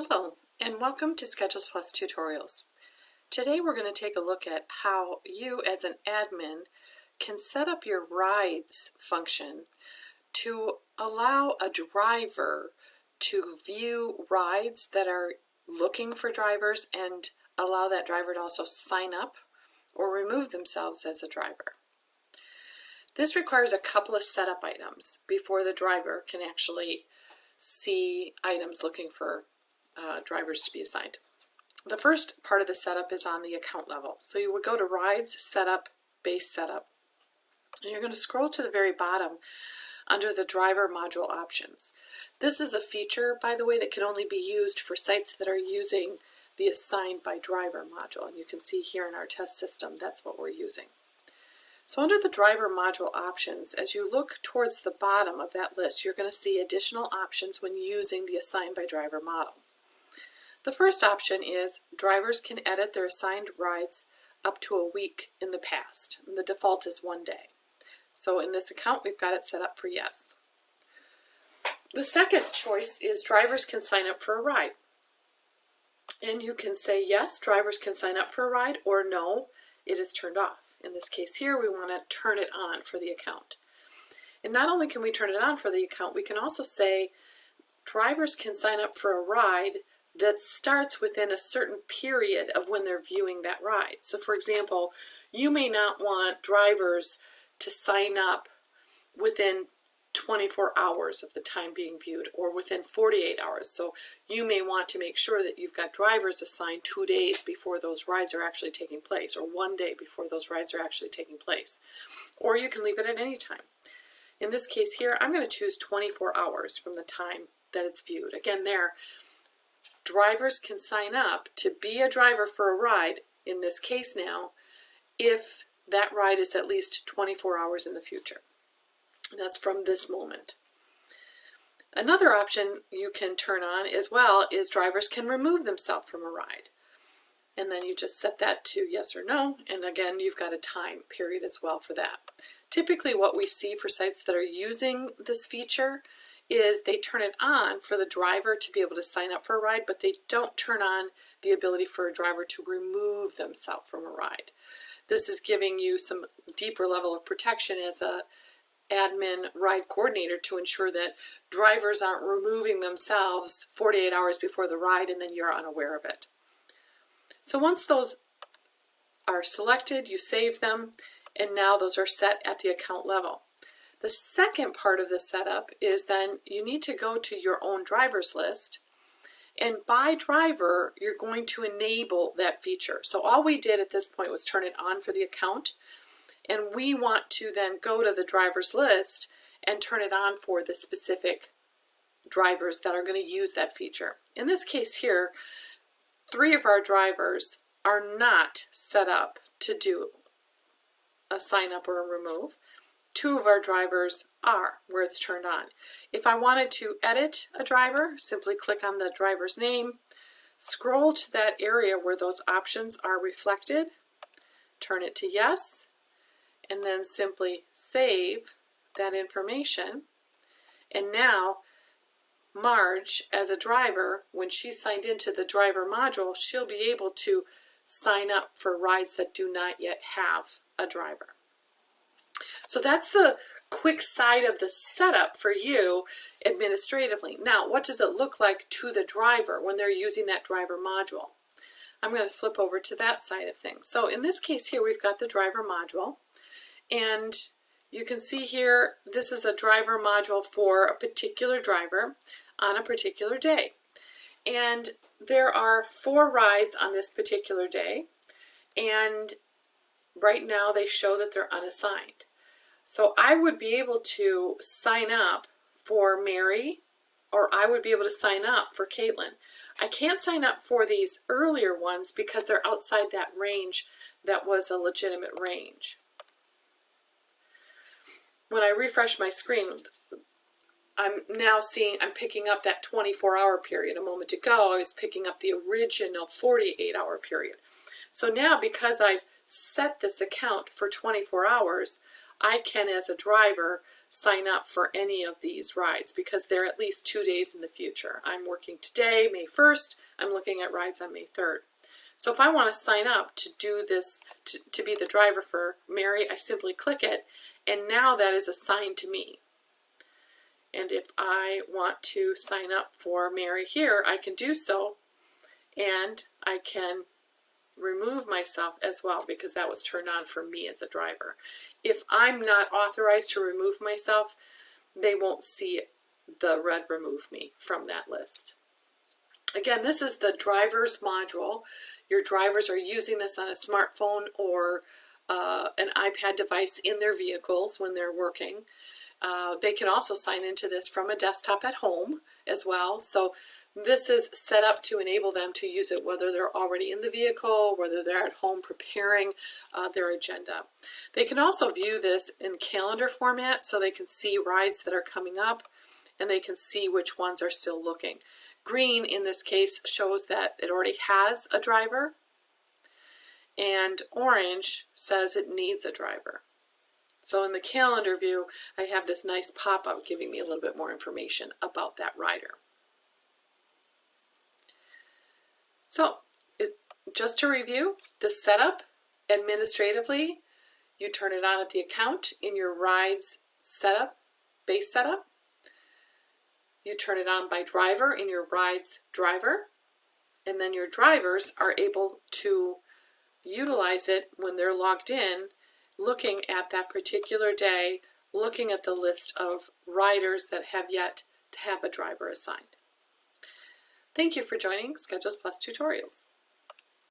Hello, and welcome to Schedules Plus Tutorials. Today we're going to take a look at how you as an admin can set up your rides function to allow a driver to view rides that are looking for drivers and allow that driver to also sign up or remove themselves as a driver. This requires a couple of setup items before the driver can actually see items looking for drivers to be assigned. The first part of the setup is on the account level. So you would go to Rides, Setup, Base Setup, and you're going to scroll to the very bottom under the driver module options. This is a feature, by the way, that can only be used for sites that are using the Assigned by Driver module. And you can see here in our test system, that's what we're using. So under the driver module options, as you look towards the bottom of that list, you're going to see additional options when using the Assigned by Driver model. The first option is drivers can edit their assigned rides up to a week in the past. And the default is 1 day. So in this account, we've got it set up for yes. The second choice is drivers can sign up for a ride. And you can say yes, drivers can sign up for a ride, or no, it is turned off. In this case here, we want to turn it on for the account. And not only can we turn it on for the account, we can also say drivers can sign up for a ride that starts within a certain period of when they're viewing that ride. So for example, you may not want drivers to sign up within 24 hours of the time being viewed or within 48 hours. So you may want to make sure that you've got drivers assigned 2 days before those rides are actually taking place, or 1 day before those rides are actually taking place. Or you can leave it at any time. In this case here, I'm going to choose 24 hours from the time that it's viewed. Again, drivers can sign up to be a driver for a ride, in this case now, if that ride is at least 24 hours in the future. That's from this moment. Another option you can turn on as well is drivers can remove themselves from a ride. And then you just set that to yes or no, and again, you've got a time period as well for that. Typically what we see for sites that are using this feature is they turn it on for the driver to be able to sign up for a ride, but they don't turn on the ability for a driver to remove themselves from a ride. This is giving you some deeper level of protection as a admin ride coordinator to ensure that drivers aren't removing themselves 48 hours before the ride and then you're unaware of it. So once those are selected, you save them, and now those are set at the account level. The second part of the setup is then you need to go to your own drivers list, and by driver, you're going to enable that feature. So all we did at this point was turn it on for the account, and we want to then go to the drivers list and turn it on for the specific drivers that are going to use that feature. In this case here, 3 of our drivers are not set up to do a sign up or a remove. 2 of our drivers are, where it's turned on. If I wanted to edit a driver, simply click on the driver's name, scroll to that area where those options are reflected, turn it to yes, and then simply save that information. And now Marge, as a driver, when she's signed into the driver module, she'll be able to sign up for rides that do not yet have a driver. So that's the quick side of the setup for you administratively. Now, what does it look like to the driver when they're using that driver module? I'm going to flip over to that side of things. So in this case here, we've got the driver module, and you can see here, this is a driver module for a particular driver on a particular day. And there are 4 rides on this particular day, and right now they show that they're unassigned. So I would be able to sign up for Mary, or I would be able to sign up for Caitlin. I can't sign up for these earlier ones because they're outside that range that was a legitimate range. When I refresh my screen, I'm now seeing I'm picking up that 24-hour period. A moment ago, I was picking up the original 48-hour period. So now, because I've set this account for 24 hours, I can, as a driver, sign up for any of these rides because they're at least 2 days in the future. I'm working today, May 1st. I'm looking at rides on May 3rd. So if I want to sign up to do this, to be the driver for Mary, I simply click it, and now that is assigned to me. And if I want to sign up for Mary here, I can do so, and I can remove myself as well because that was turned on for me as a driver. If I'm not authorized to remove myself, they won't see the red remove me from that list. Again, this is the drivers module. Your drivers are using this on a smartphone or an iPad device in their vehicles when they're working. They can also sign into this from a desktop at home as well. So this is set up to enable them to use it whether they're already in the vehicle, whether they're at home preparing their agenda. They can also view this in calendar format so they can see rides that are coming up and they can see which ones are still looking. Green in this case shows that it already has a driver, and orange says it needs a driver. So in the calendar view, I have this nice pop-up giving me a little bit more information about that rider. So just to review, the setup administratively, you turn it on at the account in your rides setup, base setup. You turn it on by driver in your rides driver, and then your drivers are able to utilize it when they're logged in, looking at that particular day, looking at the list of riders that have yet to have a driver assigned. Thank you for joining Schedules Plus Tutorials.